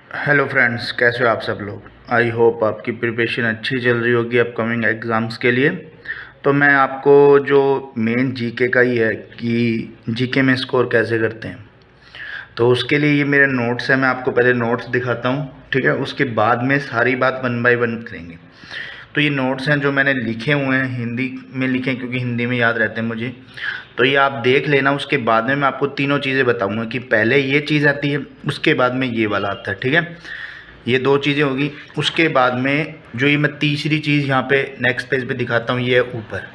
Hello friends, कैसे हो आप सब लोग। आई होप आपकी प्रिपरेशन अच्छी चल रही होगी अपकमिंग एग्ज़ाम्स के लिए। तो मैं आपको जो मेन जीके का ही है कि जीके में स्कोर कैसे करते हैं, तो उसके लिए ये मेरे नोट्स हैं। मैं आपको पहले नोट्स दिखाता हूँ, ठीक है। उसके बाद में सारी बात वन बाय वन करेंगे। तो ये नोट्स हैं जो मैंने लिखे हुए हैं, हिंदी में लिखे हैं क्योंकि हिंदी में याद रहते हैं मुझे। तो ये आप देख लेना। उसके बाद में मैं आपको तीनों चीज़ें बताऊंगा कि पहले ये चीज़ आती है, उसके बाद में ये वाला आता है, ठीक है। ये दो चीज़ें होगी। उसके बाद में जो ये मैं तीसरी चीज़ यहाँ पे नेक्स्ट पेज पे दिखाता हूँ, ये है ऊपर,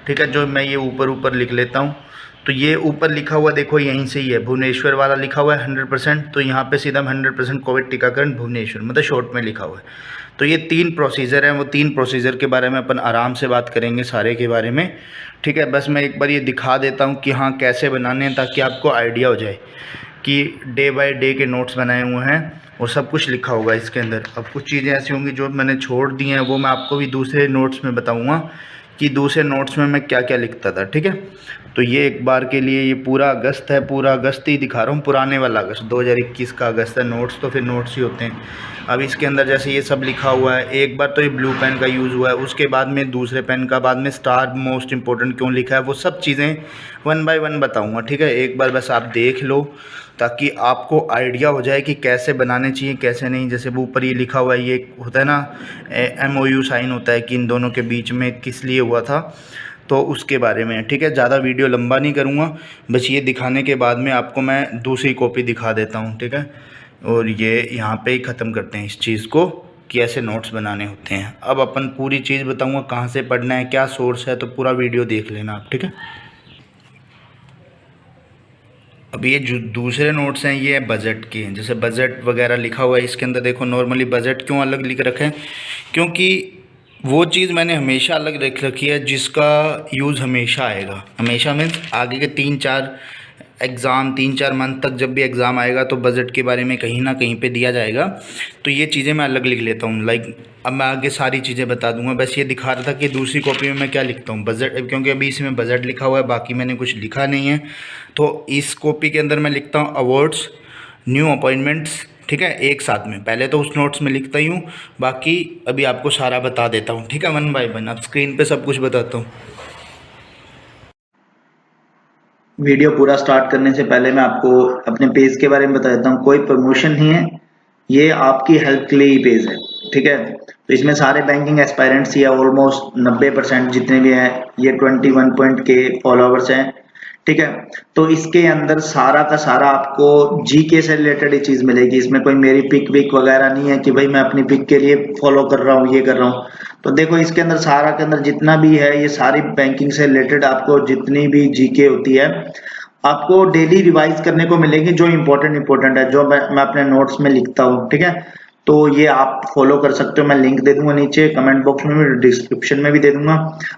ठीक है। जो मैं ये ऊपर ऊपर लिख लेता हूँ, तो ये ऊपर लिखा हुआ देखो यहीं से ही है, भुवनेश्वर वाला लिखा हुआ है 100%। तो यहाँ पे सीधा 100% कोविड टीकाकरण भुवनेश्वर, मतलब शॉर्ट में लिखा हुआ है। तो ये 3 प्रोसीजर हैं, वो 3 प्रोसीजर के बारे में अपन आराम से बात करेंगे, सारे के बारे में, ठीक है। बस मैं एक बार ये दिखा देता हूँ कि हाँ कैसे बनाने हैं, ताकि आपको आइडिया हो जाए कि डे बाय डे के नोट्स बनाए हुए हैं और सब कुछ लिखा होगा इसके अंदर। अब कुछ चीज़ें ऐसी होंगी जो मैंने छोड़ दी हैं, वो मैं आपको भी दूसरे नोट्स में बताऊंगा कि दूसरे नोट्स में मैं क्या क्या लिखता था, ठीक है। तो ये एक बार के लिए ये पूरा अगस्त है, पूरा अगस्त ही दिखा रहा हूँ, पुराने वाला अगस्त 2021 का अगस्त है। नोट्स तो फिर नोट्स ही होते हैं। अब इसके अंदर जैसे ये सब लिखा हुआ है, एक बार तो ये ब्लू पेन का यूज़ हुआ है, उसके बाद में दूसरे पेन का, बाद में स्टार मोस्ट इंपॉर्टेंट क्यों लिखा है, वो सब चीज़ें वन बाय वन बताऊँगा, ठीक है। एक बार बस आप देख लो ताकि आपको आइडिया हो जाए कि कैसे बनाने चाहिए कैसे नहीं। जैसे वो ऊपर ये लिखा हुआ है, ये होता है ना MOU साइन होता है कि इन दोनों के बीच में किस लिए हुआ था, तो उसके बारे में, ठीक है। ज़्यादा वीडियो लंबा नहीं करूँगा, बस ये दिखाने के बाद में आपको मैं दूसरी कॉपी दिखा देता हूँ, ठीक है। और ये यहाँ पे ही ख़त्म करते हैं इस चीज़ को कि ऐसे नोट्स बनाने होते हैं। अब अपन पूरी चीज़ बताऊँगा कहाँ से पढ़ना है, क्या सोर्स है, तो पूरा वीडियो देख लेना आप, ठीक है। अब ये जो दूसरे नोट्स हैं ये बजट के हैं, जैसे बजट वगैरह लिखा हुआ है इसके अंदर। देखो नॉर्मली बजट क्यों अलग लिख रखे हैं, क्योंकि वो चीज़ मैंने हमेशा अलग रख रखी है जिसका यूज़ हमेशा आएगा। हमेशा मीन्स आगे के 3-4 एग्ज़ाम, 3-4 मंथ तक जब भी एग्ज़ाम आएगा तो बजट के बारे में कहीं ना कहीं पे दिया जाएगा। तो ये चीज़ें मैं अलग लिख लेता हूँ। लाइक अब मैं आगे सारी चीज़ें बता दूंगा, बस ये दिखा रहा था कि दूसरी कॉपी में मैं क्या लिखता हूँ, बजट, क्योंकि अभी इसमें बजट लिखा हुआ है, बाकी मैंने कुछ लिखा नहीं है। तो इस कॉपी के अंदर मैं लिखता हूँ अवार्ड्स, न्यू अपॉइंटमेंट्स, ठीक है, एक साथ में। पहले तो उस नोट्स में लिखता ही हूँ, बाकी अभी आपको सारा बता देता हूँ, ठीक है, वन बाय वन। अब स्क्रीन पे सब कुछ बताता हूँ। वीडियो पूरा स्टार्ट करने से पहले मैं आपको अपने पेज के बारे में बता देता हूँ। कोई प्रमोशन नहीं है, ये आपकी हेल्प के लिए ही पेज है, ठीक है। तो इसमें सारे बैंकिंग एस्पायरेंट्स या ऑलमोस्ट 90% जितने भी हैं, ये 21 पॉइंट के फॉलोअर्स हैं, ठीक है। तो इसके अंदर सारा का सारा आपको जीके से रिलेटेड ही चीज मिलेगी। इसमें कोई मेरी पिक विक वगैरह नहीं है कि भाई मैं अपनी पिक के लिए फॉलो कर रहा हूँ, ये कर रहा हूँ। तो देखो इसके अंदर सारा के अंदर जितना भी है, ये सारी बैंकिंग से रिलेटेड आपको जितनी भी जीके होती है आपको डेली रिवाइज करने को मिलेगी, जो इम्पोर्टेंट है, जो मैं अपने नोट्स में लिखता हूँ, ठीक है। तो ये आप फॉलो कर सकते हो। मैं लिंक दे दूंगा नीचे कमेंट बॉक्स में भी, डिस्क्रिप्शन में भी दे दूंगा।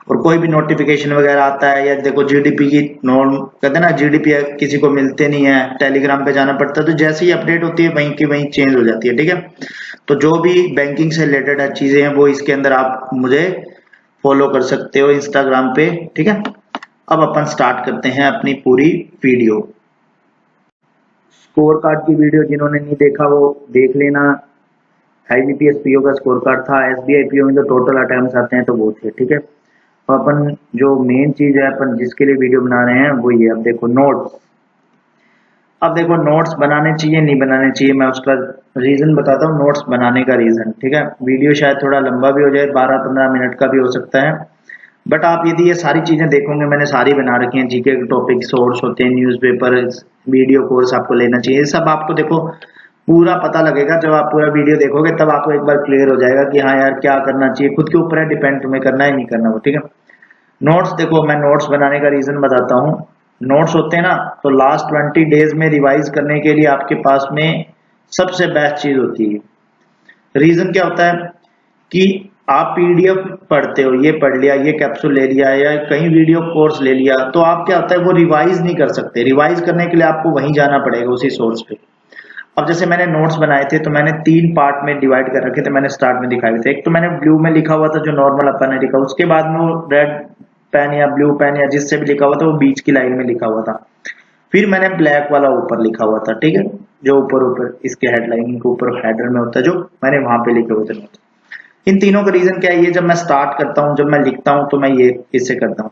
और कोई भी नोटिफिकेशन वगैरह आता है, या देखो जीडीपी की नॉर्म कहते हैं ना, जीडीपी किसी को मिलते नहीं है, टेलीग्राम पे जाना पड़ता है, तो जैसे ही अपडेट होती है वहीं की वहीं चेंज हो जाती है, ठीक है। तो जो भी बैंकिंग से रिलेटेड चीजें हैं वो इसके अंदर आप मुझे फॉलो कर सकते हो इंस्टाग्राम पे, ठीक है। अब अपन स्टार्ट करते हैं अपनी पूरी वीडियो। स्कोर कार्ड की वीडियो जिन्होंने नहीं देखा वो देख लेना। IBPS PO का स्कोर कार्ड था, SBI PO में जो टोटल अटेम्प्ट्स आते हैं तो वो थे, ठीक है। तो अपन जो मेन चीज है अपन जिसके लिए वीडियो बना रहे हैं वो ये। अब देखो नोट्स, अब देखो नोट्स बनाने चाहिए नहीं बनाने चाहिए, मैं उसका रीजन बताता हूँ। नोट्स बनाने का रीजन, ठीक है। वीडियो शायद थोड़ा लंबा भी हो जाए, 12-15 मिनट का भी हो सकता है, बट आप यदि ये सारी चीजें देखोगे, मैंने सारी बना रखी हैं। जीके के टॉपिक सोर्स होते हैं, न्यूज़पेपर, वीडियो कोर्स आपको लेना चाहिए, ये सब आपको देखो पूरा पता लगेगा। जब आप पूरा वीडियो देखोगे तब आपको एक बार क्लियर हो जाएगा कि हाँ यार क्या करना चाहिए। खुद के ऊपर है, डिपेंड तुम्हें करना है नहीं करना वो, ठीक है। नोट्स देखो, मैं नोट्स बनाने का रीजन बताता हूँ। नोट्स होते हैं ना, तो लास्ट 20 डेज में रिवाइज करने के लिए आपके पास में सबसे बेस्ट चीज होती है। रीजन क्या होता है कि आप पीडीएफ पढ़ते हो, ये पढ़ लिया, ये कैप्सूल ले लिया, या कहीं वीडियो कोर्स ले लिया, तो आप क्या होता है वो रिवाइज नहीं कर सकते। रिवाइज करने के लिए आपको वहीं जाना पड़ेगा, उसी सोर्स पे। अब जैसे मैंने नोट्स बनाए थे तो मैंने 3 पार्ट में डिवाइड कर रखे थे, मैंने स्टार्ट में दिखाए थे। एक तो मैंने ब्लू में लिखा हुआ था जो नॉर्मल अपन ने लिखा, उसके बाद में वो रेड पेन या ब्लू पेन या जिससे भी लिखा हुआ था वो बीच की लाइन में लिखा हुआ था। फिर मैंने ब्लैक वाला ऊपर लिखा हुआ था, ठीक है। जो ऊपर ऊपर इसके हेडलाइनिंग के ऊपर हेडर में होता है, जो मैंने वहां पे लिखे होते हैं। इन तीनों का रीजन क्या है, ये जब मैं स्टार्ट करता हूँ, जब मैं लिखता हूँ तो मैं ये इससे करता हूँ,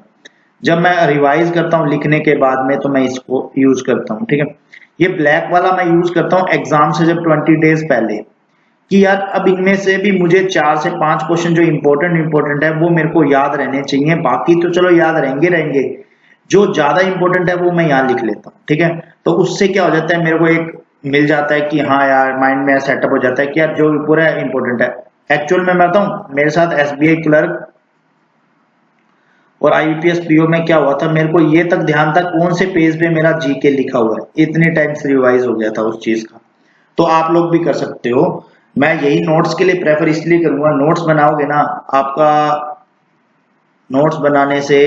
जब मैं रिवाइज करता हूँ लिखने के बाद में तो मैं इसको यूज करता हूँ। ठीक है, ये ब्लैक वाला मैं यूज करता हूँ एग्जाम से जब 20 डेज पहले, कि यार अब इनमें से भी मुझे 4 से 5 क्वेश्चन जो इंपॉर्टेंट है वो मेरे को याद रहने चाहिए, बाकी तो चलो याद रहेंगे, जो ज्यादा इंपॉर्टेंट है वो मैं यहाँ लिख लेता हूँ। ठीक है, तो उससे क्या हो जाता है, मेरे को एक मिल जाता है कि हाँ यार माइंड में सेटअप हो जाता है कि यार जो पूरा इंपॉर्टेंट है। एक्चुअल में मैं बताऊं, मेरे साथ एसबीआई क्लर्क और आईबीपीएस पीओ में क्या हुआ था, मेरे को ये तक ध्यान था कौन से पेज पे मेरा जीके लिखा हुआ है, इतने टाइम से रिवाइज हो गया था उस चीज का। तो आप लोग भी कर सकते हो। मैं यही नोट्स के लिए प्रेफर इसलिए करूंगा, नोट्स बनाओगे ना, आपका नोट्स बनाने से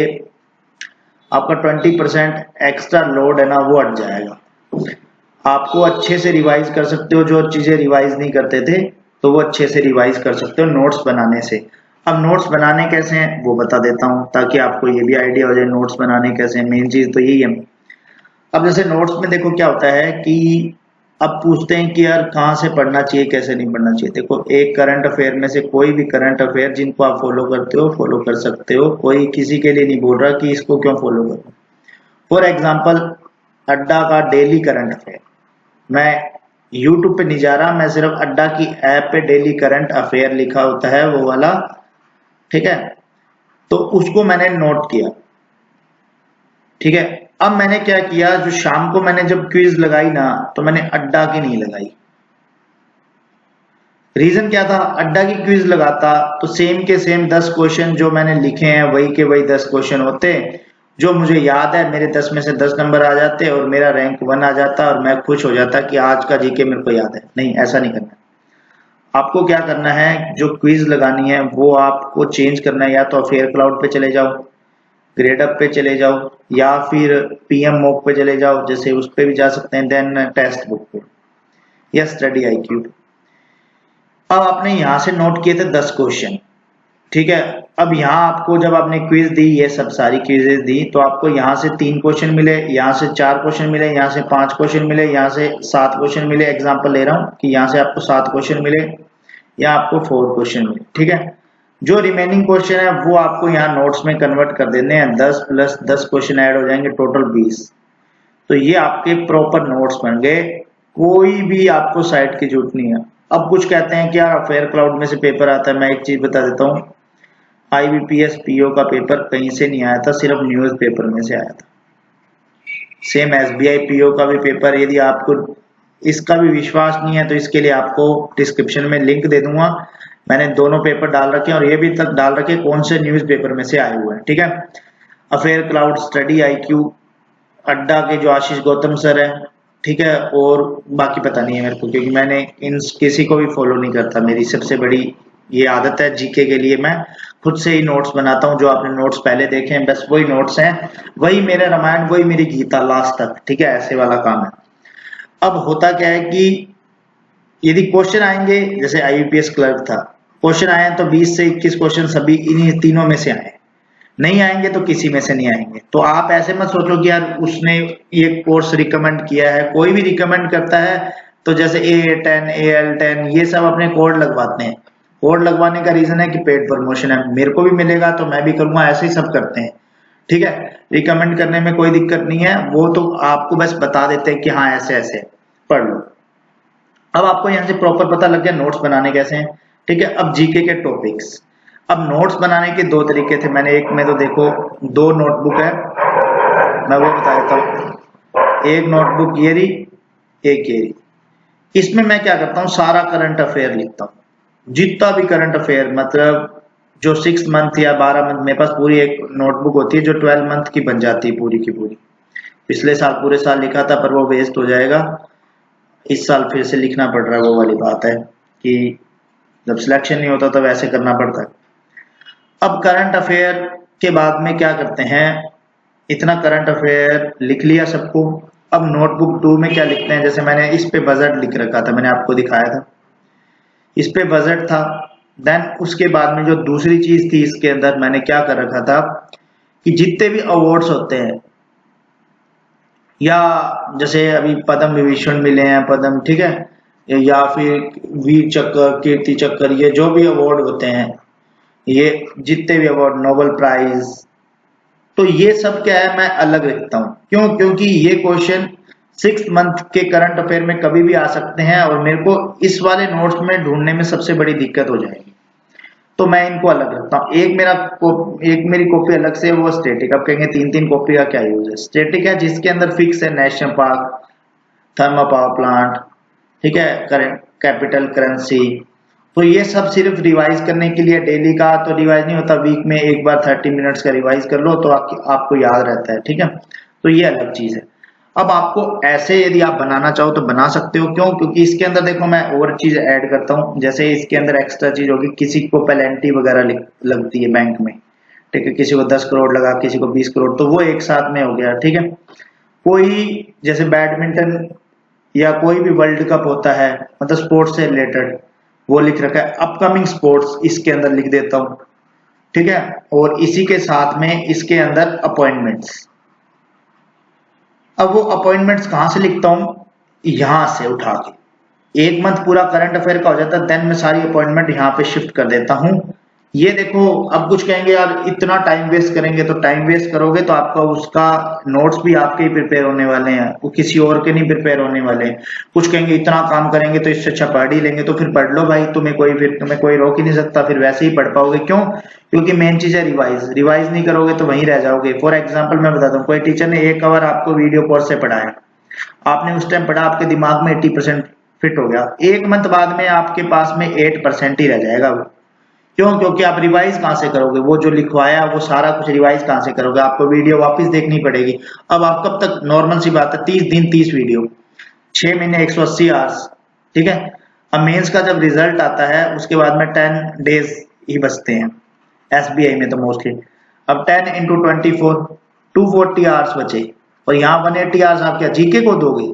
आपका 20% एक्स्ट्रा लोड है ना वो हट जाएगा। आपको अच्छे से रिवाइज कर सकते हो, जो चीजें रिवाइज नहीं करते थे तो वो अच्छे से रिवाइज कर सकते हो नोट्स बनाने से। अब नोट्स बनाने कैसे हैं वो बता देता हूँ, ताकि आपको ये भी आइडिया हो जाए नोट्स बनाने कैसे हैं। मेन चीज तो यही है। अब जैसे नोट्स में देखो क्या होता है कि अब पूछते हैं कि यार कहाँ से पढ़ना चाहिए, कैसे नहीं पढ़ना चाहिए। देखो, एक करंट अफेयर में से कोई भी करंट अफेयर जिनको आप फॉलो करते हो फॉलो कर सकते हो, कोई किसी के लिए नहीं बोल रहा कि इसको क्यों फॉलो करो। फॉर एग्जाम्पल, अड्डा का डेली करंट अफेयर, मैं यूट्यूब पे नहीं जा रहा, मैं सिर्फ अड्डा की ऐप पे डेली करंट अफेयर लिखा होता है वो वाला। ठीक है, तो उसको मैंने नोट किया। ठीक है, अब मैंने क्या किया, जो शाम को मैंने जब क्विज लगाई ना, तो मैंने अड्डा की नहीं लगाई। रीजन क्या था, अड्डा की क्विज लगाता तो सेम के सेम 10 क्वेश्चन जो मैंने लिखे हैं वही के वही 10 क्वेश्चन होते, जो मुझे याद है, मेरे 10 में से 10 नंबर आ जाते और मेरा रैंक 1 आ जाता और मैं खुश हो जाता कि आज का जीके मेरे को याद है। नहीं, ऐसा नहीं करना। आपको क्या करना है, जो क्विज लगानी है वो आपको चेंज करना है। या तो अफेयर क्लाउड पे चले जाओ, ग्रेड अप पे चले जाओ, या फिर पीएम मॉक पे चले जाओ, जैसे उस पे भी जा सकते हैं, देन टेक्स्ट बुक पे या स्टडी आईक्यू। अब आपने यहां से नोट किए थे 10 क्वेश्चन। ठीक है, अब यहाँ आपको जब आपने क्विज दी, ये सब सारी क्विजेज दी, तो आपको यहाँ से 3 क्वेश्चन मिले, यहाँ से 4 क्वेश्चन मिले, यहाँ से 5 क्वेश्चन मिले, यहाँ से 7 क्वेश्चन मिले। एग्जांपल ले रहा हूँ कि यहाँ से आपको 7 क्वेश्चन मिले या आपको 4 क्वेश्चन मिले। ठीक है, जो रिमेनिंग क्वेश्चन है वो आपको यहाँ नोट्स में कन्वर्ट कर देने हैं। 10 प्लस 10 क्वेश्चन ऐड हो जाएंगे, टोटल 20। तो ये आपके प्रॉपर नोट्स बन गए, कोई भी आपको साइट की जरूरत नहीं है। अब कुछ कहते हैं कि यार अफेयर क्लाउड में से पेपर आता है, मैं एक चीज बता देता हूँ, आईबीपीएस पीओ का पेपर कहीं से नहीं आया था, सिर्फ न्यूज पेपर में से आया था। सेम एसबीआई पीओ का भी पेपर, यदि आपको इसका भी विश्वास नहीं है तो इसके लिए आपको डिस्क्रिप्शन में लिंक दे दूंगा। मैंने दोनों पेपर डाल रखे हैं और ये भी तक डाल रखे कौन से न्यूज पेपर में से आए हुए हैं। ठीक है, अफेयर क्लाउड, स्टडी आईक्यू, अड्डा के जो आशीष गौतम सर है। ठीक है, और बाकी पता नहीं है मेरे को, क्योंकि मैंने इन किसी को भी फॉलो नहीं करता। मेरी सबसे बड़ी ये आदत है, जीके के लिए मैं खुद से ही नोट्स बनाता हूँ। जो आपने नोट्स पहले देखे हैं बस वही नोट्स हैं, वही मेरा रामायण, वही मेरी गीता लास्ट तक। ठीक है, ऐसे वाला काम है। अब होता क्या है कि यदि क्वेश्चन आएंगे, जैसे आईबीपीएस क्लर्क था, क्वेश्चन आए तो 20 से 21 क्वेश्चन सभी इन्हीं तीनों में से आए, नहीं आएंगे तो किसी में से नहीं आएंगे। तो आप ऐसे मत सोचो कि यार उसने ये कोर्स रिकमेंड किया है, कोई भी रिकमेंड करता है तो जैसे A10 AL10 ये सब अपने कोड लगवाते हैं। कोड लगवाने का रीजन है कि पेड प्रमोशन है, मेरे को भी मिलेगा तो मैं भी करूंगा, ऐसे ही सब करते हैं। ठीक है, रिकमेंड करने में कोई दिक्कत नहीं है, वो तो आपको बस बता देते हैं कि हाँ ऐसे ऐसे पढ़ लो। अब आपको यहाँ से प्रॉपर पता लग गया नोट्स बनाने कैसे हैं। ठीक है, अब जीके के टॉपिक्स। अब नोट्स बनाने के 2 तरीके थे, मैंने एक में तो देखो 2 नोटबुक है, मैं वो बता देता हूँ। एक नोटबुक ये रही, एक ये रही। इसमें मैं क्या करता हूँ, सारा करंट अफेयर लिखता हूँ, जितना भी करंट अफेयर, मतलब जो 6 मंथ या 12 मंथ, मेरे पास पूरी एक नोटबुक होती है जो 12 मंथ की बन जाती है पूरी की पूरी। पिछले साल पूरे साल लिखा था पर वो वेस्ट हो जाएगा, इस साल फिर से लिखना पड़ रहा है। वो वाली बात है कि जब सिलेक्शन नहीं होता तो वैसे करना पड़ता है। अब करंट अफेयर के बाद में क्या करते हैं, इतना करंट अफेयर लिख लिया सबको। अब नोटबुक 2 में क्या लिखते हैं, जैसे मैंने इस पे बजट लिख रखा था, मैंने आपको दिखाया था, इस पे बजट था। देन उसके बाद में जो दूसरी चीज थी इसके अंदर, मैंने क्या कर रखा था कि जितने भी अवार्ड्स होते हैं या जैसे अभी पद्म विभूषण मिले हैं, पद्म, ठीक है, या फिर वीर चक्र, कीर्ति चक्र, ये जो भी अवार्ड होते हैं, ये जितने भी अवार्ड, नोबेल प्राइज, तो ये सब क्या है मैं अलग रखता हूँ। क्यों? क्योंकि ये क्वेश्चन 6 मंथ के करंट अफेयर में कभी भी आ सकते हैं और मेरे को इस वाले नोट्स में ढूंढने में सबसे बड़ी दिक्कत हो जाएगी, तो मैं इनको अलग रखता हूँ। एक मेरी कॉपी अलग से, वो स्टैटिक। अब कहेंगे 3-3 कॉपी का क्या यूज है? स्टैटिक है जिसके अंदर फिक्स है national park, thermal power plant, ठीक है, करेंट कैपिटल करेंसी, तो ये सब सिर्फ रिवाइज करने के लिए। डेली का तो रिवाइज नहीं होता, वीक में एक बार 30 मिनट्स का रिवाइज कर लो तो आपको याद रहता है, ठीक है, तो ये अलग चीज है। अब आपको ऐसे यदि आप बनाना चाहो तो बना सकते हो। क्यों? क्योंकि इसके अंदर देखो मैं और चीज ऐड करता हूँ, जैसे इसके अंदर एक्स्ट्रा चीज होगी, किसी को पेनल्टी वगैरह लगती है बैंक में, ठीक है, किसी को 10 करोड़ लगा, किसी को 20 करोड़, तो वो एक साथ में हो गया, ठीक है। कोई जैसे बैडमिंटन या कोई भी वर्ल्ड कप होता है, मतलब स्पोर्ट्स से रिलेटेड, वो लिख रखा है अपकमिंग स्पोर्ट्स, इसके अंदर लिख देता हूँ, ठीक है। और इसी के साथ में इसके अंदर अपॉइंटमेंट्स। अब वो अपॉइंटमेंट्स कहां से लिखता हूं? यहां से उठा के। एक मंथ पूरा करंट अफेयर का हो जाता है, देन मैं सारी अपॉइंटमेंट यहाँ पे शिफ्ट कर देता हूँ। ये देखो, अब कुछ कहेंगे यार इतना टाइम वेस्ट करेंगे, तो टाइम वेस्ट करोगे तो आपका उसका नोट्स भी आपके ही प्रिपेयर होने वाले हैं, वो किसी और के नहीं प्रिपेयर होने वाले हैं। कुछ कहेंगे इतना काम करेंगे तो इससे अच्छा पढ़ ही लेंगे, तो फिर पढ़ लो भाई, तुम्हें कोई रोक ही नहीं सकता, फिर वैसे ही पढ़ पाओगे। क्यों? क्योंकि मेन चीज है रिवाइज। रिवाइज नहीं करोगे तो वहीं रह जाओगे। फॉर एग्जाम्पल मैं बताता हूँ, कोई टीचर ने 1 आवर आपको वीडियो कोर्स से पढ़ाया, आपने उस टाइम पढ़ा, आपके दिमाग में 80% फिट हो गया, 1 मंथ बाद में आपके पास में 8% ही रह जाएगा वो। क्यों? क्योंकि आप रिवाइज कहां से करोगे? वो जो लिखवाया वो सारा कुछ रिवाइज कहां से करोगे? आपको वीडियो वापस देखनी पड़ेगी। अब आप कब तक, नॉर्मल सी बात है, 30 दिन 30 वीडियो, 6 महीने 180 आवर्स, ठीक है। अब मेंस का जब रिजल्ट आता है उसके बाद में 10 डेज ही बचते हैं, एसबीआई में तो मोस्टली। अब 10 इंटू 24, 240 आवर्स बचे, और यहाँ 180 आवर्स आप क्या जीके को दोगे?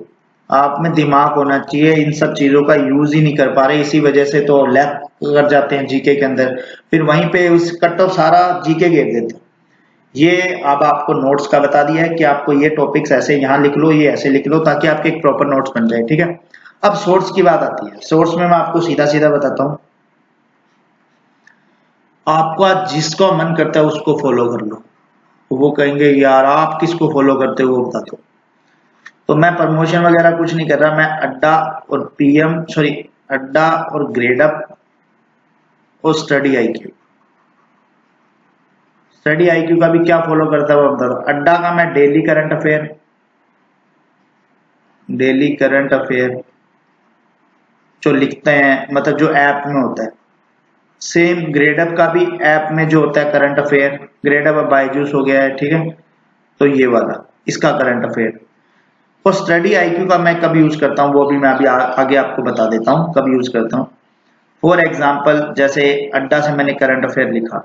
आप में दिमाग होना चाहिए, इन सब चीजों का यूज ही नहीं कर पा रहे, इसी वजह से तो लैप कर जाते हैं जीके के अंदर, फिर वहीं पे उस कट ऑफ सारा जीके घेर देते हैं। ये अब आपको नोट्स का बता दिया है कि आपको ये टॉपिक्स ऐसे यहाँ लिख लो, ये ऐसे लिख लो, ताकि आपके एक प्रॉपर नोट्स बन जाए, ठीक है। अब सोर्स की बात आती है। सोर्स में मैं आपको सीधा सीधा बताता हूँ, आपका जिसका मन करता है उसको फॉलो कर लो। वो कहेंगे यार आप किसको फॉलो करते हो वो बता दो। तो मैं प्रमोशन वगैरह कुछ नहीं कर रहा, मैं अड्डा और ग्रेड अप और स्टडी आईक्यू का भी क्या फॉलो करता है वो बता दो। अड्डा का मैं डेली करंट अफेयर जो लिखते हैं, मतलब जो ऐप में होता है। सेम ग्रेड अप का भी ऐप में जो होता है current affair, grade up Byju's हो गया है, ठीक है, तो ये वाला इसका करंट अफेयर। और स्टडी आईक्यू का मैं कब यूज करता हूँ वो भी मैं अभी आगे आपको बता देता हूँ कब यूज करता हूँ। फॉर एग्जाम्पल जैसे अड्डा से मैंने करंट अफेयर लिखा,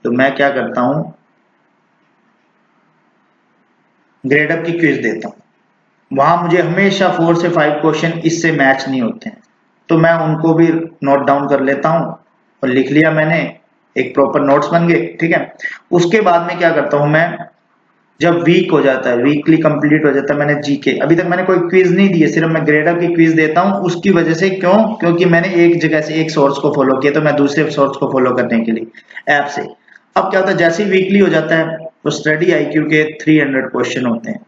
तो मैं क्या करता हूँ, ग्रेड अप की क्विज देता हूँ। वहां मुझे हमेशा 4 से 5 क्वेश्चन इससे मैच नहीं होते हैं, तो मैं उनको भी नोट डाउन कर लेता हूँ और लिख लिया मैंने, एक प्रॉपर नोट्स बन गए, ठीक है। उसके बाद में क्या करता हूँ मैं, जब वीक हो जाता है, वीकली कंप्लीट हो जाता है, मैंने जीके, अभी तक मैंने कोई क्विज नहीं दी है, सिर्फ मैं ग्रेड अप की क्विज देता हूँ। उसकी वजह से, क्यों? क्योंकि मैंने एक जगह से एक सोर्स को फॉलो किया, तो मैं दूसरे सोर्स को फॉलो करने के लिए ऐप से। अब क्या होता है, जैसे ही वीकली हो जाता है तो स्टडी आईक्यू के 300 क्वेश्चन होते हैं,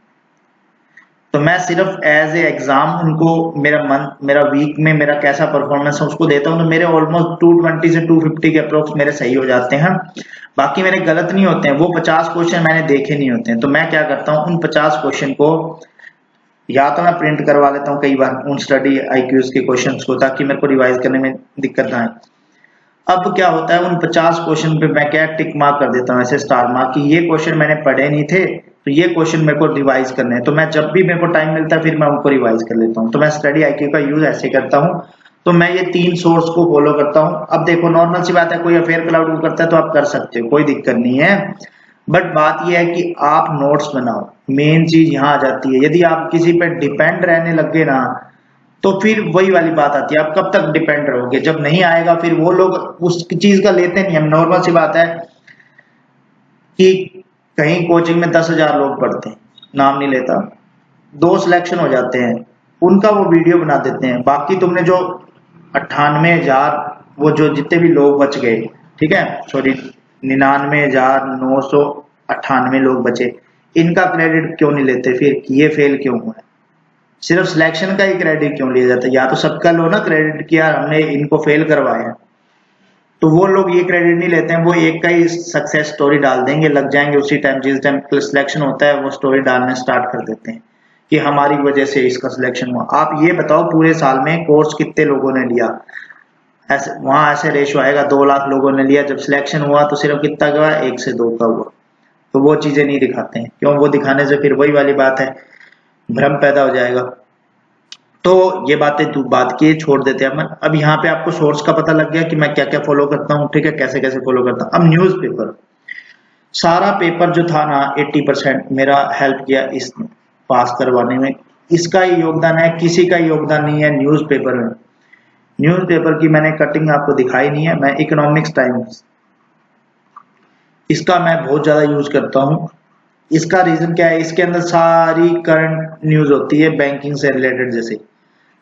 तो मैं सिर्फ एज ए एग्जाम उनको, मेरा वीक में मेरा कैसा परफॉर्मेंस है उसको देता हूँ, तो मेरे ऑलमोस्ट 220 से 250 के अप्रोक्स मेरे सही हो जाते हैं। बाकी मेरे गलत नहीं होते हैं, वो 50 क्वेश्चन मैंने देखे नहीं होते हैं, तो मैं क्या करता हूँ, उन 50 क्वेश्चन को या तो मैं प्रिंट करवा लेता हूँ कई बार उन स्टडी आईक्यूज के क्वेश्चंस को, ताकि मेरे को रिवाइज करने में दिक्कत ना आए। अब क्या होता है, उन 50 क्वेश्चन पे मैं क्या टिक मार्क कर देता हूँ, ऐसे स्टार मार्क, कि ये क्वेश्चन मैंने पढ़े नहीं थे, तो ये क्वेश्चन मेरे को रिवाइज करने हैं। तो मैं जब भी मेरे को टाइम मिलता है फिर मैं उनको रिवाइज कर लेता हूँ। तो मैं स्टडी आईक्यू का यूज ऐसे करता हूँ। तो मैं ये 3 सोर्स को फॉलो करता हूँ। अब देखो नॉर्मल सी बात है, कोई अफेयर क्लाउड को करता है तो आप कर सकते हो, कोई दिक्कत नहीं है, बट बात यह है कि आप नोट्स बनाओ। मेन चीज यहाँ आ जाती है, यदि आप किसी पे डिपेंड रहने लग गए ना, तो फिर वही वाली बात आती है, आप कब तक डिपेंड रहोगे, जब नहीं आएगा फिर वो लोग उस चीज का लेते नहीं है। नॉर्मल सी बात है कि कहीं कोचिंग में 10,000 लोग पढ़ते हैं, नाम नहीं लेता, 2 सिलेक्शन हो जाते हैं, उनका वो वीडियो बना देते हैं। बाकी तुमने जो 98,000 वो जो जितने भी लोग बच गए, ठीक है, सॉरी 99,998 लोग बचे, इनका क्रेडिट क्यों नहीं लेते फिर कि ये फेल क्यों हुआ है? सिर्फ सिलेक्शन का ही क्रेडिट क्यों लिया जाता है? या तो सबका लो ना क्रेडिट कि यार हमने इनको फेल करवाया है। तो वो लोग ये क्रेडिट नहीं लेते हैं, वो एक का ही सक्सेस स्टोरी डाल देंगे, लग जाएंगे उसी टाइम, जिस टाइम सिलेक्शन होता है वो स्टोरी डालने स्टार्ट कर देते हैं कि हमारी वजह से इसका सिलेक्शन हुआ। आप ये बताओ पूरे साल में कोर्स कितने लोगों ने लिया? ऐसे वहां ऐसे रेशो आएगा 2 लाख लोगों ने लिया, जब सिलेक्शन हुआ तो सिर्फ कितना का हुआ? 1 से 2 का हुआ। तो वो चीजें नहीं दिखाते हैं, क्यों? वो दिखाने से फिर वही वाली बात है, भ्रम पैदा हो जाएगा। तो ये बातें तू बात की छोड़ देते हैं अपन। अब यहाँ पे आपको सोर्स का पता लग गया कि मैं क्या क्या फॉलो करता हूँ, ठीक है, कैसे कैसे फॉलो करता हूँ। अब न्यूज पेपर, सारा पेपर जो था ना 80% मेरा हेल्प किया इस पास करवाने में। इसका ही योगदान है, किसी का योगदान नहीं है न्यूज पेपर में। न्यूज पेपर की मैंने कटिंग आपको दिखाई नहीं है। मैं इकोनॉमिक्स टाइम्स, इसका मैं बहुत ज्यादा यूज करता हूँ। इसका रीजन क्या है? इसके अंदर सारी करंट न्यूज होती है बैंकिंग से रिलेटेड, जैसे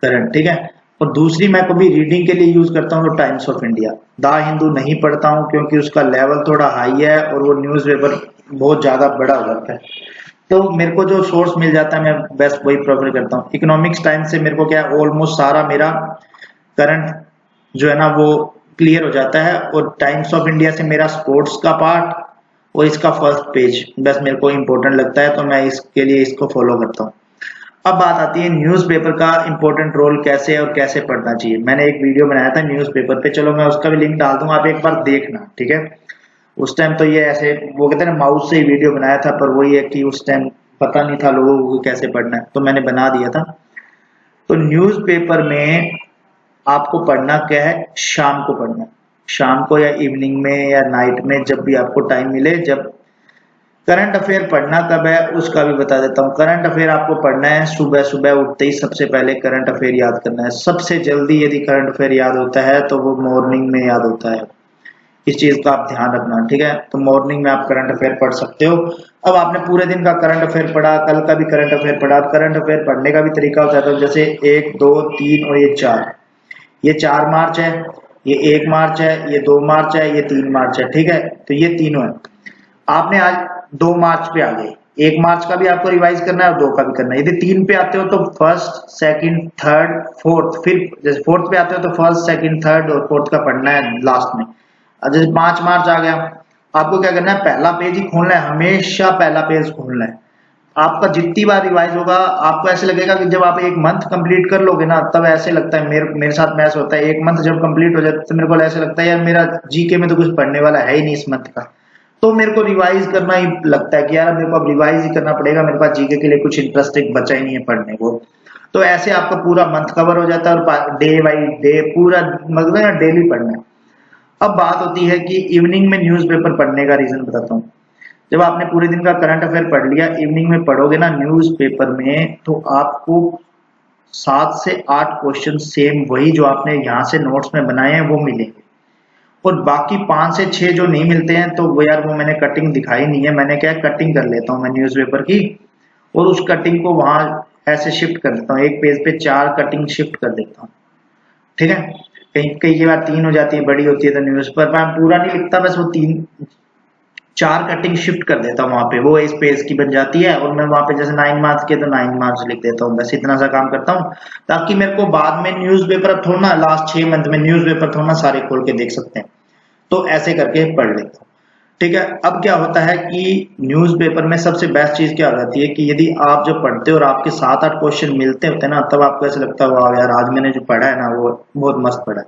करंट, ठीक है। और दूसरी मैं कभी रीडिंग के लिए यूज करता हूँ तो times of India. The Hindu नहीं पढ़ता हूँ क्योंकि उसका लेवल थोड़ा हाई है और वो न्यूज़पेपर बहुत ज्यादा बड़ा हो जाता है। तो मेरे को जो सोर्स मिल जाता है मैं बेस्ट वही प्रेफर करता हूँ। इकोनॉमिक्स टाइम्स से मेरे को क्या है, ऑलमोस्ट सारा मेरा करंट जो है ना वो क्लियर हो जाता है। और टाइम्स ऑफ इंडिया से मेरा स्पोर्ट्स का पार्ट और इसका फर्स्ट पेज बस मेरे को इम्पोर्टेंट लगता है, तो मैं इसके लिए इसको फॉलो करता हूँ। अब बात आती है न्यूज़पेपर का इम्पोर्टेंट रोल कैसे और कैसे पढ़ना चाहिए। मैंने एक वीडियो बनाया था न्यूज़पेपर पे, चलो मैं उसका भी लिंक डाल दूंगा, आप एक बार देखना, ठीक है। उस टाइम तो ये ऐसे वो कहते हैं ना माउस से ही वीडियो बनाया था, पर वही है कि उस टाइम पता नहीं था लोगों को कैसे पढ़ना है, तो मैंने बना दिया था। तो न्यूज़पेपर में आपको पढ़ना क्या है? शाम को पढ़ना है, शाम को या इवनिंग में या नाइट में, जब भी आपको टाइम मिले। जब करंट अफेयर पढ़ना कब है उसका भी बता देता हूँ। करंट अफेयर आपको पढ़ना है सुबह सुबह उठते ही, सबसे पहले करंट अफेयर याद करना है। सबसे जल्दी यदि करंट अफेयर याद होता है तो वो मॉर्निंग में याद होता है। इस चीज का आप ध्यान रखना, ठीक है। तो मॉर्निंग में आप करंट अफेयर पढ़ सकते हो। अब आपने पूरे दिन का करंट अफेयर पढ़ा, कल का भी करंट अफेयर पढ़ा। करंट अफेयर पढ़ने का भी तरीका होता है, जैसे 1, 2, 3 और ये 4। ये 4 मार्च है, ये 1 मार्च है, ये 2 मार्च है, ये 3 मार्च है, ठीक है। तो ये तीनों है। आपने आज 2 मार्च पे आ गए, 1 मार्च का भी आपको रिवाइज करना है और 2 का भी करना है। यदि 3 पे आते हो तो फर्स्ट, सेकंड, थर्ड, फोर्थ, फिर जैसे फोर्थ पे आते हो तो फर्स्ट, सेकंड, थर्ड और फोर्थ का पढ़ना है लास्ट में। अब जैसे 5 मार्च आ गया, आपको क्या करना है? पहला पेज ही खोलना है, हमेशा पहला पेज खोलना है। आपका जितनी बार रिवाइज होगा आपको ऐसे लगेगा कि जब आप 1 मंथ कंप्लीट कर लोगे ना, तब ऐसे लगता है, मेरे मेरे साथ में ऐसा होता है, 1 मंथ जब कंप्लीट हो जाता है तो मेरे को ऐसे लगता है यार मेरा जीके में तो कुछ पढ़ने वाला है ही नहीं इस मंथ का। तो मेरे को रिवाइज करना ही लगता है कि यार मेरे को अब रिवाइज ही करना पड़ेगा, मेरे पास जीके के लिए कुछ इंटरेस्टिंग बचा ही नहीं है पढ़ने को। तो ऐसे आपका पूरा मंथ कवर हो जाता है और डे बाई डे पूरा मतलब ना डेली पढ़ना है। अब बात होती है कि इवनिंग में न्यूज़पेपर पढ़ने का रीजन बताता हूँ। जब आपने पूरे दिन का करंट अफेयर पढ़ लिया, इवनिंग में पढ़ोगे ना न्यूज़पेपर में, तो आपको 7 से 8 क्वेश्चन सेम वही जो आपने यहाँ से नोट्स में बनाए हैं वो मिलेंगे। और बाकी 5 से 6 जो नहीं मिलते हैं तो वो यार वो मैंने कटिंग दिखाई नहीं है। मैंने क्या कटिंग कर लेता हूँ मैं न्यूज़पेपर की, और उस कटिंग को वहां ऐसे शिफ्ट कर देता हूँ, एक पेज पे 4 कटिंग शिफ्ट कर देता हूँ, ठीक है। कहीं कई बार 3 हो जाती है, बड़ी होती है तो न्यूज़पेपर मैं पूरा नहीं लिखता, बस वो 4 कटिंग शिफ्ट कर देता हूँ वहां पे, वो इस पेज की बन जाती है। और मैं वहां पे जैसे 9 मार्क्स के तो 9 मार्क्स लिख देता हूँ, बस इतना सा काम करता हूँ, ताकि मेरे को बाद में न्यूज़पेपर अब थोड़ा ना लास्ट 6 मंथ में न्यूज़पेपर थोड़ा सारे खोल के देख सकते हैं। तो ऐसे करके पढ़ लेता हूँ, ठीक है। अब क्या होता है कि न्यूज़पेपर में सबसे बेस्ट चीज क्या हो जाती है कि यदि आप जब पढ़ते हो और आपके 7-8 क्वेश्चन मिलते होते हैं ना, तब आपको ऐसा लगता है वाह यार आज मैंने जो पढ़ा है ना वो बहुत मस्त पढ़ा है।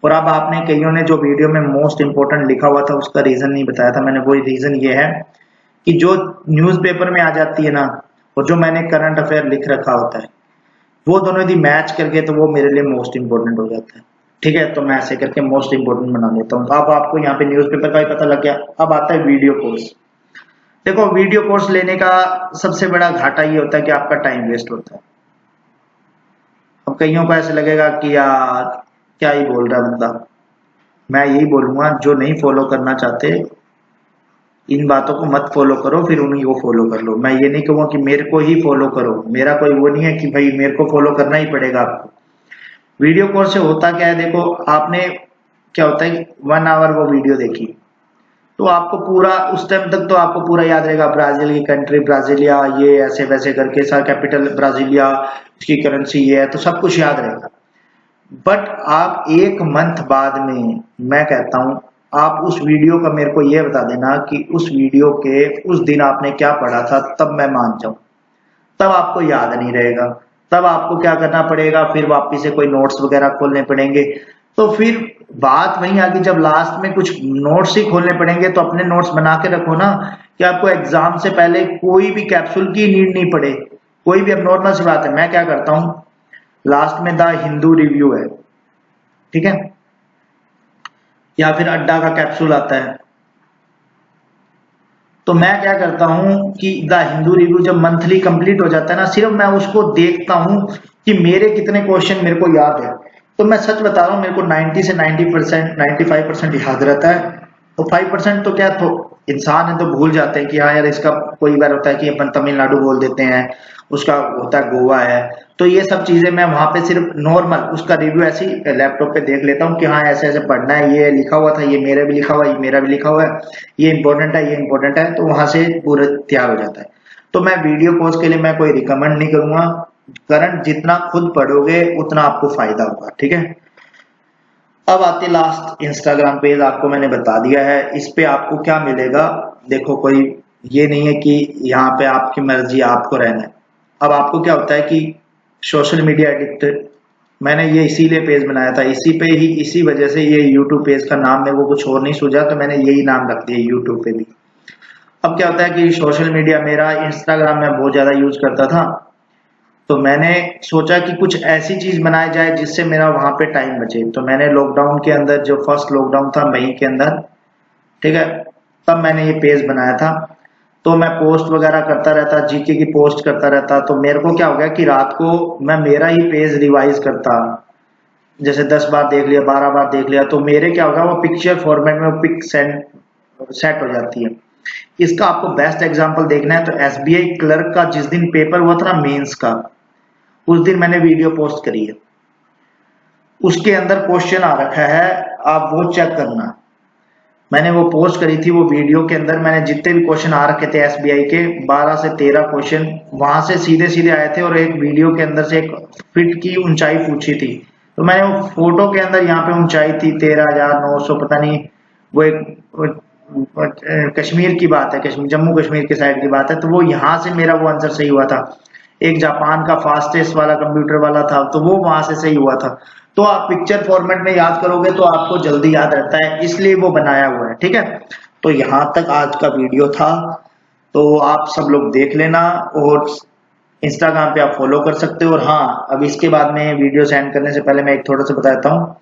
और अब आपने कईयों ने जो वीडियो में मोस्ट इंपोर्टेंट लिखा हुआ था उसका रीजन नहीं बताया था मैंने। वही रीजन ये है कि जो न्यूज़पेपर में आ जाती है ना और जो मैंने करंट अफेयर लिख रखा होता है, वो दोनों यदि मैच करके तो वो मेरे लिए मोस्ट इंपोर्टेंट हो जाता है, ठीक है। तो मैं ऐसे करके मोस्ट इंपोर्टेंट बना लेता हूँ। अब आपको यहाँ पे न्यूज़पेपर का भी पता लग गया। अब आता है वीडियो कोर्स। देखो वीडियो कोर्स लेने का सबसे बड़ा घाटा ये होता है कि आपका टाइम वेस्ट होता है। अब कईयों को ऐसे लगेगा कि यार क्या ही बोल रहा है बंदा। मैं यही बोलूंगा जो नहीं फॉलो करना चाहते इन बातों को मत फॉलो करो, फिर उन्हीं को फॉलो कर लो। मैं ये नहीं कहूँगा कि मेरे को ही फॉलो करो, मेरा कोई वो नहीं है कि भाई मेरे को फॉलो करना ही पड़ेगा आपको। वीडियो कॉल से होता क्या है, देखो आपने क्या होता है 1 आवर वो वीडियो देखी तो आपको पूरा उस टाइम तक तो आपको पूरा याद रहेगा, ब्राजील की कंट्री ब्राजीलिया, ये ऐसे वैसे करके सर कैपिटल ब्राजीलिया, इसकी करेंसी ये है, तो सब कुछ याद रहेगा। बट आप 1 मंथ बाद में, मैं कहता हूं आप उस वीडियो का मेरे को ये बता देना कि उस वीडियो के उस दिन आपने क्या पढ़ा था, तब मैं मान जाऊं। तब आपको याद नहीं रहेगा, तब आपको क्या करना पड़ेगा, फिर वापिस से कोई नोट्स वगैरह खोलने पड़ेंगे। तो फिर बात वहीं आ गई, जब लास्ट में कुछ नोट्स ही खोलने पड़ेंगे तो अपने नोट्स बना के रखो ना, कि आपको एग्जाम से पहले कोई भी कैप्सूल की नीड नहीं पड़े, कोई भी। अब नॉर्मल सी बात है, मैं क्या करता हूं, लास्ट में द हिंदू रिव्यू है, ठीक है, या फिर अड्डा का कैप्सूल आता है, तो मैं क्या करता हूं कि द हिंदू रिव्यू जब मंथली कंप्लीट हो जाता है ना, सिर्फ मैं उसको देखता हूं कि मेरे कितने क्वेश्चन मेरे को याद है। तो मैं सच बता रहा हूं, मेरे को 90 से 90% 95% याद रहता है। तो 5% तो क्या, तो इंसान है तो भूल जाते हैं कि हाँ यार इसका कोई बार होता है कि अपन तमिलनाडु बोल देते हैं, उसका होता है गोवा है। तो ये सब चीजें मैं वहां पे सिर्फ नॉर्मल उसका रिव्यू ऐसे ही लैपटॉप पे देख लेता हूँ कि हाँ ऐसे ऐसे पढ़ना है, ये लिखा हुआ था, ये मेरा भी लिखा हुआ है, ये मेरा भी लिखा हुआ है, ये इंपॉर्टेंट है, ये इंपॉर्टेंट है, तो वहां से पूरा तैयार हो जाता है। तो मैं वीडियो कोर्स के लिए मैं कोई रिकमेंड नहीं करूंगा, करंट जितना खुद पढ़ोगे उतना आपको फायदा होगा, ठीक है। अब आते लास्ट इंस्टाग्राम पेज, आपको मैंने बता दिया है, इस पे आपको क्या मिलेगा। देखो कोई ये नहीं है कि यहाँ पे आपकी मर्जी आपको रहना है। अब आपको क्या होता है कि सोशल मीडिया एडिक्टेड, मैंने ये इसीलिए पेज बनाया था, इसी पे ही, इसी वजह से ये यूट्यूब पेज का नाम मेरे को कुछ और नहीं सूझा, तो मैंने यही नाम रख दिया यूट्यूब पे भी। अब क्या होता है कि सोशल मीडिया मेरा इंस्टाग्राम में बहुत ज्यादा यूज करता था, तो मैंने सोचा कि कुछ ऐसी चीज बनाई जाए जिससे मेरा वहां पे टाइम बचे। तो मैंने लॉकडाउन के अंदर, जो फर्स्ट लॉकडाउन था मई के अंदर, ठीक है, तब मैंने ये पेज बनाया था। तो मैं पोस्ट वगैरह करता रहता, जीके की पोस्ट करता रहता। तो मेरे को क्या हो गया कि रात को मैं मेरा ही पेज रिवाइज करता, जैसे 10 बार देख लिया, 12 बार देख लिया, तो मेरे क्या होगा, वो पिक्चर फॉर्मेट में पिक सेट हो जाती है। इसका आपको बेस्ट एग्जांपल देखना है तो एसबीआई क्लर्क का जिस दिन पेपर हुआ था ना मेंस का, उस दिन मैंने वीडियो पोस्ट करी है, उसके अंदर क्वेश्चन आ रखा है, आप वो चेक करना। मैंने वो पोस्ट करी थी, वो वीडियो के अंदर मैंने जितने भी क्वेश्चन आ रखे थे एसबीआई के 12 से 13 क्वेश्चन वहां से सीधे सीधे आए थे, और एक वीडियो के अंदर से एक फीट की ऊंचाई पूछी थी। तो मैंने वो फोटो के अंदर यहाँ पे ऊंचाई थी 13,900 पता नहीं, वो एक कश्मीर की बात है, कश्मीर जम्मू कश्मीर के साइड की बात है, तो वो यहाँ से मेरा वो आंसर सही हुआ था। एक जापान का फास्टेस्ट वाला कंप्यूटर वाला था, तो वो वहां से सही हुआ था। तो आप पिक्चर फॉर्मेट में याद करोगे तो आपको जल्दी याद रहता है, इसलिए वो बनाया हुआ है, ठीक है। तो यहाँ तक आज का वीडियो था, तो आप सब लोग देख लेना, और इंस्टाग्राम पे आप फॉलो कर सकते हो। और हाँ, अब इसके बाद में वीडियो सेंड करने से पहले मैं एक थोड़ा सा बताता हूँ,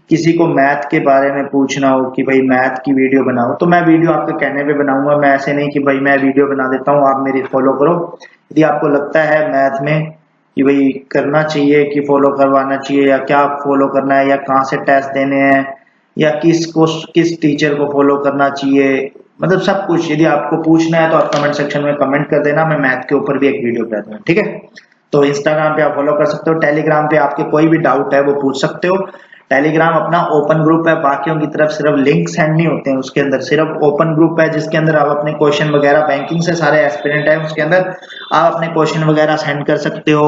किसी को मैथ के बारे में पूछना हो कि भाई मैथ की वीडियो बनाओ, तो मैं वीडियो आपके कहने पे बनाऊंगा, मैं ऐसे नहीं कि भाई मैं वीडियो बना देता हूँ आप मेरी फॉलो करो। यदि आपको लगता है मैथ में कि भाई करना चाहिए, कि फॉलो करवाना चाहिए, या क्या फॉलो करना है, या कहाँ से टेस्ट देने हैं, या किस टीचर को फॉलो करना चाहिए, मतलब सब कुछ यदि आपको पूछना है तो आप कमेंट सेक्शन में कमेंट कर देना, मैं मैथ के ऊपर भी एक वीडियो कर दूंगा, ठीक है। तो इंस्टाग्राम पे आप फॉलो कर सकते हो, टेलीग्राम पे आपके कोई भी डाउट है वो पूछ सकते हो। टेलीग्राम अपना ओपन ग्रुप है, बाकियों की तरफ सिर्फ लिंक सेंड नहीं होते हैं, उसके अंदर सिर्फ ओपन ग्रुप है, जिसके अंदर आप अपने क्वेश्चन वगैरह, बैंकिंग से सारे एस्पिरेंट है उसके अंदर, आप अपने क्वेश्चन वगैरह सेंड कर सकते हो।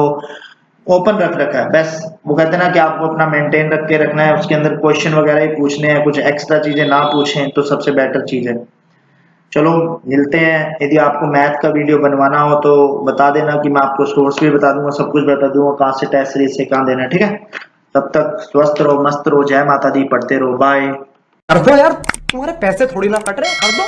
ओपन रख रखा है, बस वो कहते हैं ना कि आपको अपना मेंटेन रख के रखना है, उसके अंदर क्वेश्चन वगैरह ही पूछने हैं, कुछ एक्स्ट्रा चीजें ना पूछें तो सबसे बेटर चीज है। चलो मिलते हैं, यदि आपको मैथ का वीडियो बनवाना हो तो बता देना, कि मैं आपको सोर्स भी बता दूंगा, सब कुछ बता दूंगा, कहाँ से टेस्ट सीरीज से कहाँ देना है, ठीक है। तब तक स्वस्थ रहो, मस्त रहो, जय माता दी, पढ़ते रहो, बाय। कर दो यार, तुम्हारे पैसे थोड़ी ना कट रहे, कर दो।